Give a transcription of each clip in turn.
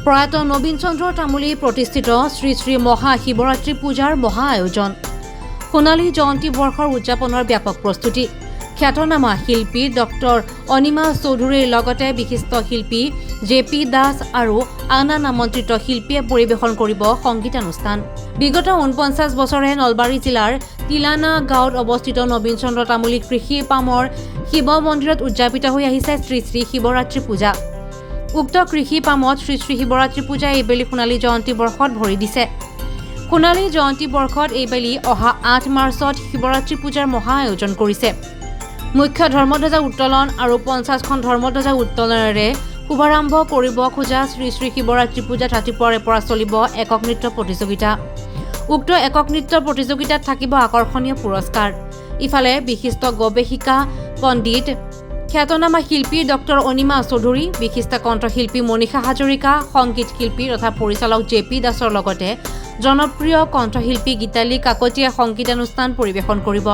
প্ৰয়াত নবীন চন্দ্ৰ তামুলী প্ৰতিষ্ঠিত শ্ৰী শ্ৰী মহাশিবৰাত্ৰি পূজাৰ মহা আয়োজন। সোণালী জয়ন্তী বৰ্ষৰ উদযাপনৰ ব্যাপক প্ৰস্তুতি। খ্যাতনামা শিল্পী ডক্টৰ অনিমা চৌধুৰীৰ লগতে বিশিষ্ট শিল্পী জে.পি. দাস আৰু আন আমন্ত্ৰিত শিল্পীয়ে পৰিৱেশন কৰিব সংগীতানুষ্ঠান। বিগত ৪৯ বছৰে নলবাৰী জিলাৰ তিলানা গাঁৱত অৱস্থিত নবীন চন্দ্ৰ তামুলী কৃষি পামৰ শিৱ মন্দিৰত উদযাপিত হৈ আহিছে শ্ৰী শ্ৰী শিৱৰাত্ৰি পূজা। উক্ত কৃষি পামত শ্ৰী শ্ৰী শিৱৰাত্ৰি পূজাই এইবেলি সোণালী জয়ন্তী বৰ্ষত ভৰি দিছে। সোণালী জয়ন্তী বৰ্ষত এইবেলি অহা ৮ মাৰ্চত শিৱৰাত্ৰি পূজাৰ মহা আয়োজন কৰিছে। মুখ্য ধৰ্মধ্বজা উত্তোলন আৰু ৫০খন ধৰ্মধ্বজা উত্তোলনেৰে শুভাৰম্ভ কৰিব খোজা শ্ৰী শ্ৰী শিৱৰাত্ৰি পূজাত ৰাতিপুৱাৰে পৰা চলিব একক নৃত্য প্ৰতিযোগিতা। উক্ত একক নৃত্য প্ৰতিযোগিতাত থাকিব আকৰ্ষণীয় পুৰস্কাৰ। ইফালে বিশিষ্ট গৱেষিকা পণ্ডিত খ্যাতনামা শিল্পী ডক্টৰ অনিমা চৌধুৰী, বিশিষ্ট কণ্ঠশিল্পী মনীষা হাজৰিকা, সংগীত শিল্পী তথা পৰিচালক জে.পি. দাসৰ লগতে জনপ্ৰিয় কণ্ঠশিল্পী গীতালী কাকতীয়ে সংগীতানুষ্ঠান পৰিৱেশন কৰিব।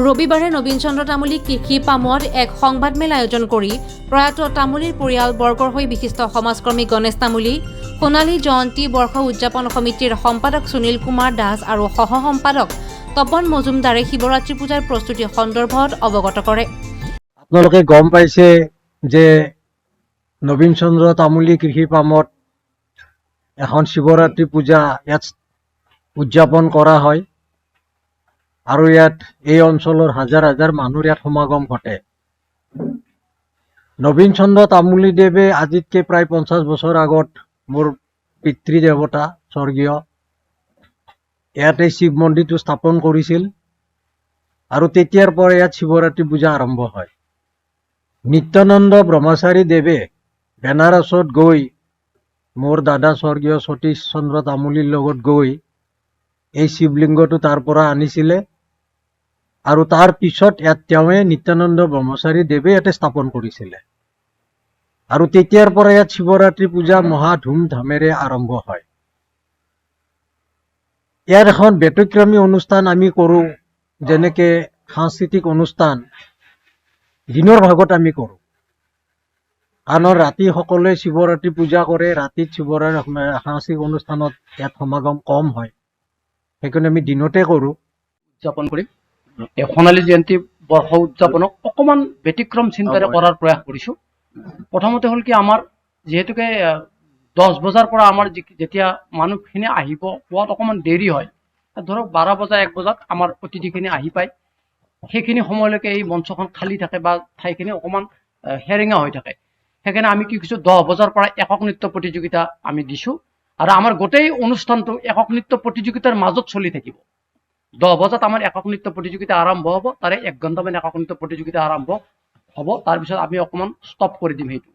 ৰবিবাৰে নবীন চন্দ্ৰ তামুলী কৃষি পামত এক সংবাদমেল আয়োজন কৰি প্ৰয়াত তামুলীৰ পৰিয়ালবৰ্গৰ হৈ বিশিষ্ট সমাজকৰ্মী গণেশ তামুলী, সোণালী জয়ন্তী বৰ্ষ উদযাপন সমিতিৰ সম্পাদক সুনীল কুমাৰ দাস আৰু সহ সম্পাদক তপন মজুমদাৰে শিৱৰাত্ৰি পূজাৰ প্ৰস্তুতি সন্দৰ্ভত অৱগত কৰে। আপোনালোকে গম পাইছে যে নবীন চন্দ্ৰ তামুলী কৃষি পামত এখন শিৱৰাত্ৰি পূজা ইয়াত উদযাপন কৰা হয় আৰু ইয়াত এই অঞ্চলৰ হাজাৰ হাজাৰ মানুহৰ ইয়াত সমাগম ঘটে। নবীন চন্দ্ৰ তামুলীদেৱে আজিতকৈ প্ৰায় ৫০ বছৰ আগত মোৰ পিতৃ দেৱতা স্বৰ্গীয় ইয়াতে শিৱ মন্দিৰটো স্থাপন কৰিছিল আৰু তেতিয়াৰ পৰা ইয়াত শিৱৰাত্ৰি পূজা আৰম্ভ হয়। নিত্যানন্দ ব্ৰহ্মচাৰী দেৱে বেনাৰসত গৈ মোৰ দাদা স্বৰ্গীয় সতীশ চন্দ্ৰ তামুলীৰ লগত গৈ এই শিৱলিংগটো তাৰ পৰা আনিছিলে আৰু তাৰ পিছত ইয়াত তেওঁৱে নিত্যানন্দ ব্ৰহ্মচাৰী দেৱে ইয়াতে স্থাপন কৰিছিলে আৰু তেতিয়াৰ পৰা ইয়াত শিৱৰাত্ৰি পূজা মহা ধুমধামেৰে আৰম্ভ হয়। ইয়াত এখন ব্যতিক্ৰমী অনুষ্ঠান আমি কৰোঁ, যেনেকে সাংস্কৃতিক অনুষ্ঠান দিনৰ ভাগত আমি কৰোঁ, কাৰণ ৰাতি সকলোৱে শিৱৰাত্ৰি পূজা কৰে, ৰাতিত সাংস্কৃতিক অনুষ্ঠানত ইয়াত সমাগম কম হয়, সেইকাৰণে আমি দিনতে কৰোঁ। উদযাপন কৰিম। এই সোণালী জয়ন্তী বৰ্ষ উদযাপনক অকণমান ব্যতিক্ৰম চিন্তাৰে কৰাৰ প্ৰয়াস কৰিছোঁ। প্ৰথমতে হ'ল কি, আমাৰ যিহেতুকে 10 বজাৰ পৰা আমাৰ যেতিয়া মানুহখিনি আহিব পোৱাত অকণমান দেৰি হয়, ধৰক 12 বজা 1 বজাত আমাৰ অতিথিখিনি আহি পায়, সেইখিনি সময়লৈকে এই মঞ্চখন খালী থাকে বা ঠাইখিনি অকণমান হেৰেঙা হৈ থাকে। সেইকাৰণে আমি কি কৈছোঁ, 10 বজাৰ পৰা একক নৃত্য প্ৰতিযোগিতা আমি দিছোঁ আৰু আমাৰ গোটেই অনুষ্ঠানটো একক নৃত্য প্ৰতিযোগিতাৰ মাজত চলি থাকিব। 10 বজাত আমাৰ একক নৃত্য প্ৰতিযোগিতা আৰম্ভ হ'ব, তাৰে 1 ঘণ্টামান একক নৃত্য প্ৰতিযোগিতা আৰম্ভ হ'ব, তাৰপিছত আমি অকণমান ষ্টপ কৰি দিম সেইটো।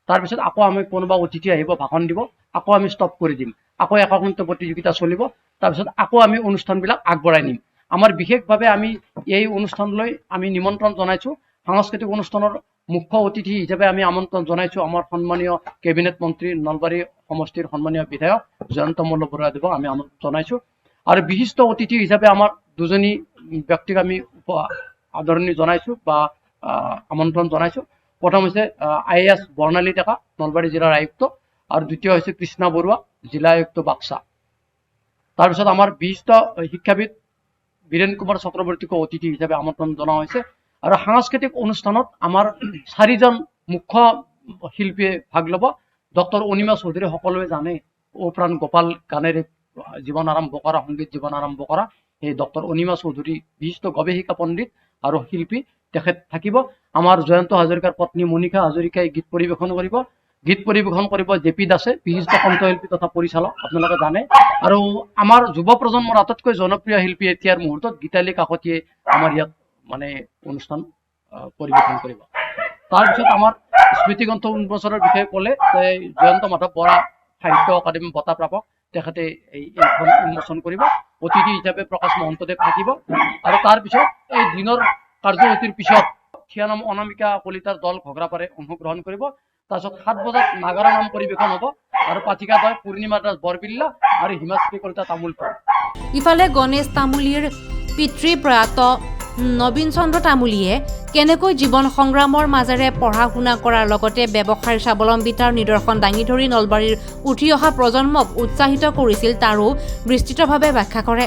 তাৰপিছত আকৌ আমি কোনোবা অতিথি আহিব, ভাষণ দিব, আকৌ আমি ষ্টপ কৰি দিম, আকৌ একক নৃত্য প্ৰতিযোগিতা চলিব, তাৰপিছত আকৌ আমি অনুষ্ঠানবিলাক আগবঢ়াই নিম। আমাৰ বিশেষভাৱে আমি এই অনুষ্ঠানলৈ আমি নিমন্ত্ৰণ জনাইছোঁ, সাংস্কৃতিক অনুষ্ঠানৰ মুখ্য অতিথি হিচাপে আমি আমন্ত্ৰণ জনাইছোঁ আমাৰ সন্মানীয় কেবিনেট মন্ত্ৰী, নলবাৰী সমষ্টিৰ সন্মানীয় বিধায়ক জয়ন্ত মল্ল বৰুৱাদেৱক আমি আমন্ত্ৰণ জনাইছোঁ। আৰু বিশিষ্ট অতিথি হিচাপে আমাৰ দুজনী ব্যক্তিক আমি আদৰণি জনাইছোঁ বা আমন্ত্ৰণ জনাইছোঁ। প্ৰথম হৈছে IAS বৰ্ণালী ডেকা, নলবাৰী জিলাৰ আয়ুক্ত, আৰু দ্বিতীয় হৈছে কৃষ্ণা বৰুৱা, জিলা আয়ুক্ত বাক্সা। তাৰপিছত আমাৰ বিশিষ্ট শিক্ষাবিদ বীৰেন কুমাৰ চক্ৰৱৰ্তীকো অতিথি হিচাপে আমন্ত্ৰণ জনোৱা হৈছে। আৰু সাংস্কৃতিক অনুষ্ঠানত আমাৰ 4জন মুখ্য শিল্পীয়ে ভাগ ল'ব। ডক্টৰ অনিমা চৌধুৰী, সকলোৱে জানে অপ্ৰাণ গোপাল গানেৰে জীৱন আৰম্ভ কৰা, সংগীত জীৱন আৰম্ভ কৰা এই ডক্টৰ অনিমা চৌধুৰী বিশিষ্ট গৱেষিকা পণ্ডিত আৰু শিল্পী, তেখেত থাকিব। আমাৰ জয়ন্ত হাজৰিকাৰ পত্নী মনীষা হাজৰিকাই গীত পৰিৱেশন কৰিব। গীত পৰিৱেশন কৰিব জে.পি. দাসে, বিশিষ্ট কণ্ঠশিল্পী তথা পৰিচালক, আপোনালোকে জানে। আৰু আমাৰ যুৱ প্ৰজন্মৰ আটাইতকৈ জনপ্ৰিয় শিল্পী এতিয়াৰ মুহূৰ্তত গীতালী কাকতীয়ে আমাৰ ইয়াত মানে অনুষ্ঠান পৰিৱেশন কৰিব। তাৰপিছত আমাৰ স্মৃতিগ্ৰন্থ উন্মোচনৰ বিষয়ে ক'লে জয়ন্ত মাধৱ বৰা সাহিত্য একাডেমী বঁটা প্ৰাপক, তেখেতে এইখন উন্মোচন কৰিব। অতিথি হিচাপে প্ৰকাশ মহন্তদেৱ থাকিব। আৰু তাৰপিছত এই দিনৰ কাৰ্যসূচীৰ পিছত থিয়ানাম অনামিকা কলিতাৰ দল ঘগ্ৰাপাৰে অংশগ্ৰহণ কৰিব। তাৰপিছত 7 বজাত নাগাৰা নাম পৰিৱেশন হ'ব আৰু পাঠিকাদ্বয় পূৰ্ণিমা দাস বৰবিল্লা আৰু হিমাশ্ৰী কলিতা তামোলপুৰ। ইফালে গণেশ তামুলীৰ পিতৃ প্ৰয়াত নবীন চন্দ্ৰ তামুলীয়ে কেনেকৈ জীৱন সংগ্ৰামৰ মাজেৰে পঢ়া শুনা কৰাৰ লগতে ব্যৱসায়ৰ স্বাৱলম্বিতাৰ নিদৰ্শন দাঙি ধৰি নলবাৰীৰ উঠি অহা প্ৰজন্মক উৎসাহিত কৰিছিল তাৰো বিস্তৃতভাৱে ব্যাখ্যা কৰে।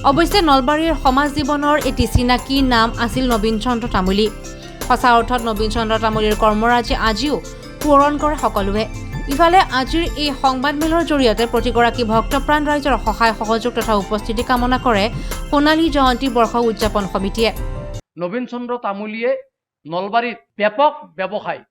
অৱশ্যে নলবাৰীৰ সমাজ জীৱনৰ এটি চিনাকি নাম আছিল নবীন চন্দ্ৰ তামুলী। সঁচা অৰ্থত নবীন চন্দ্ৰ তামুলীৰ কৰ্মৰাজি আজিও সোঁৱৰণ কৰে সকলোৱে। ইফালে আজিৰ এই সংবাদমেলৰ জৰিয়তে প্ৰতিগৰাকী ভক্তপ্ৰাণ ৰাইজৰ সহায় সহযোগ তথা উপস্থিতি কামনা কৰে সোণালী জয়ন্তী বৰ্ষ উদযাপন সমিতিয়ে। নবীন চন্দ্ৰ তামুলীয়ে নলবাৰীত ব্যাপক ব্যৱসায়,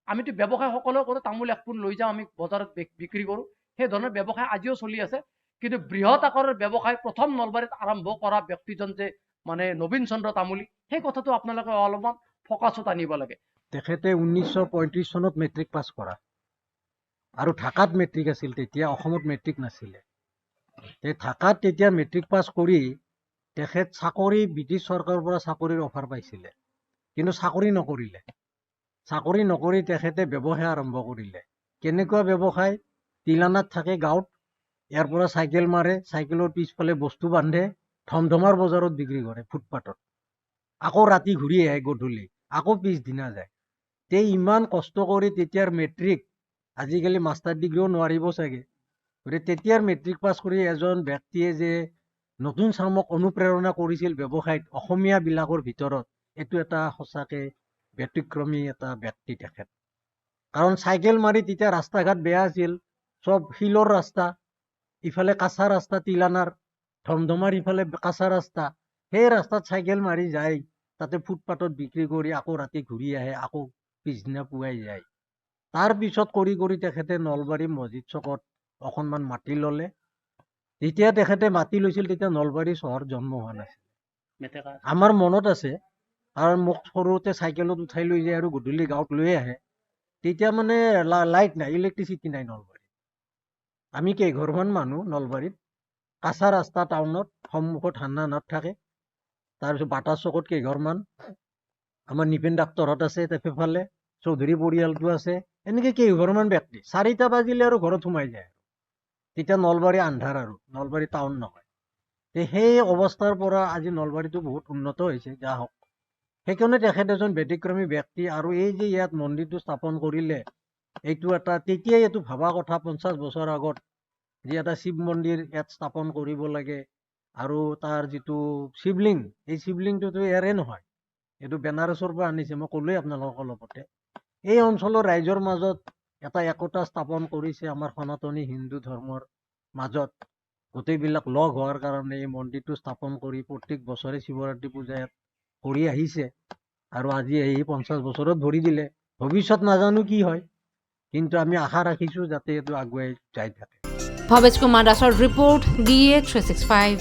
আমিতো ব্যৱসায় সকলো কৰোঁ, তামোল এক পোন লৈ যাওঁ আমি বজাৰত বিক্ৰী কৰোঁ, সেই ধৰণৰ ব্যৱসায় আজিও চলি আছে। কিন্তু বৃহৎ আকাৰৰ ব্যৱসায় প্ৰথম নলবাৰীত আৰম্ভ কৰা ব্যক্তিজন যে মানে নবীন চন্দ্ৰ তামুলী, সেই কথাটো আপোনালোকে অলপমান ফকাছত আনিব লাগে। তেখেতে 1935 চনত মেট্ৰিক পাছ কৰা, আৰু ঢাকাত মেট্ৰিক আছিল তেতিয়া, অসমত মেট্ৰিক নাছিলে। ঢাকাত তেতিয়া মেট্ৰিক পাছ কৰি তেখেত চাকৰি ব্ৰিটিছ চৰকাৰৰ পৰা চাকৰিৰ অফাৰ পাইছিলে, কিন্তু চাকৰি নকৰিলে। চাকৰি নকৰি তেখেতে ব্যৱসায় আৰম্ভ কৰিলে। কেনেকুৱা ব্যৱসায়? তিলানাত থাকে গাঁৱত, ইয়াৰ পৰা চাইকেল মাৰে, চাইকেলৰ পিছফালে বস্তু বান্ধে, ধমধমাৰ বজাৰত বিক্ৰী কৰে ফুটপাথত। আকৌ ৰাতি ঘূৰি আহে গধূলি, আকৌ পিছদিনা যায়। ইমান কষ্ট কৰি তেতিয়াৰ মেট্ৰিক, আজিকালি মাষ্টাৰ ডিগ্ৰীও নোৱাৰিব চাগে, গতিকে তেতিয়াৰ মেট্ৰিক পাছ কৰি এজন ব্যক্তিয়ে যে নতুন চামক অনুপ্ৰেৰণা কৰিছিল ব্যৱসায়ত অসমীয়াবিলাকৰ ভিতৰত, এইটো এটা সঁচাকে ব্যতিক্ৰমী এটা ব্যক্তি তেখেত। কাৰণ চাইকেল মাৰি তেতিয়া ৰাস্তা ঘাট বেয়া আছিল, চব শিলৰ ৰাস্তা, ইফালে কাঁচা ৰাস্তা তিলানাৰ, ধমধমাৰ ইফালে কাঁচা ৰাস্তা, সেই ৰাস্তাত চাইকেল মাৰি যায়, তাতে ফুটপাথত বিক্ৰী কৰি আকৌ ৰাতি ঘূৰি আহে, আকৌ পিছদিনা পুৱাই যায়। তাৰ পিছত কৰি কৰি তেখেতে নলবাৰী মছজিদ চকত অকণমান মাটি ল'লে। যেতিয়া তেখেতে মাটি লৈছিল তেতিয়া নলবাৰী চহৰ জন্ম হোৱা নাছিল। আমাৰ মনত আছে, কাৰণ মোক সৰুতে চাইকেলত উঠাই লৈ যায় আৰু গধূলি গাঁৱত লৈ আহে। তেতিয়া মানে লাইট নাই, ইলেক্ট্ৰিচিটি নাই নলবাৰীত। আমি কেইঘৰমান মানুহ নলবাৰীত, কাঁচা ৰাস্তা টাউনত, সন্মুখত হান্না নাথ থাকে, তাৰপিছত বাটা চকত কেইঘৰমান, আমাৰ নিপেন ডাক্তৰহঁত আছে সেইফালে, চৌধুৰী পৰিয়ালটো আছে, এনেকে কেইঘৰমান ব্যক্তি। 4টা বাজিলে আৰু ঘৰত সোমাই যায়। তেতিয়া নলবাৰী আন্ধাৰ, আৰু নলবাৰী টাউন নহয়। সেই অৱস্থাৰ পৰা আজি নলবাৰীটো বহুত উন্নত হৈছে, যা হওক। সেইকাৰণে তেখেত এজন ব্যতিক্ৰমী ব্যক্তি। আৰু এই যে ইয়াত মন্দিৰটো স্থাপন কৰিলে, এইটো এটা তেতিয়াই এইটো ভবা কথা, 50 বছৰ আগত, যে এটা শিৱ মন্দিৰ ইয়াত স্থাপন কৰিব লাগে। আৰু তাৰ যিটো শিৱলিংগ, এই শিৱলিংগটোতো ইয়াৰে নহয়, এইটো বেনাৰসৰ পৰা আনিছে, মই ক'লোৱেই আপোনালোকক অলপতে। এই অঞ্চলৰ ৰাইজৰ মাজত এটা একতা স্থাপন কৰিছে আমাৰ সনাতনী হিন্দু ধৰ্মৰ মাজত। গোটেইবিলাক লগ হোৱাৰ কাৰণে এই মন্দিৰটো স্থাপন কৰি প্ৰত্যেক বছৰে শিৱৰাত্ৰি পূজা ইয়াত কৰি আহিছে। আৰু আজি এই 50 বছৰত ভৰি দিলে। ভৱিষ্যত নাজানো কি হয়, কিন্তু আমি আশা ৰাখিছোঁ যাতে এইটো আগুৱাই যাই থাকে। ভৱেশ কুমাৰ দাসৰ ৰিপৰ্ট, DA 365।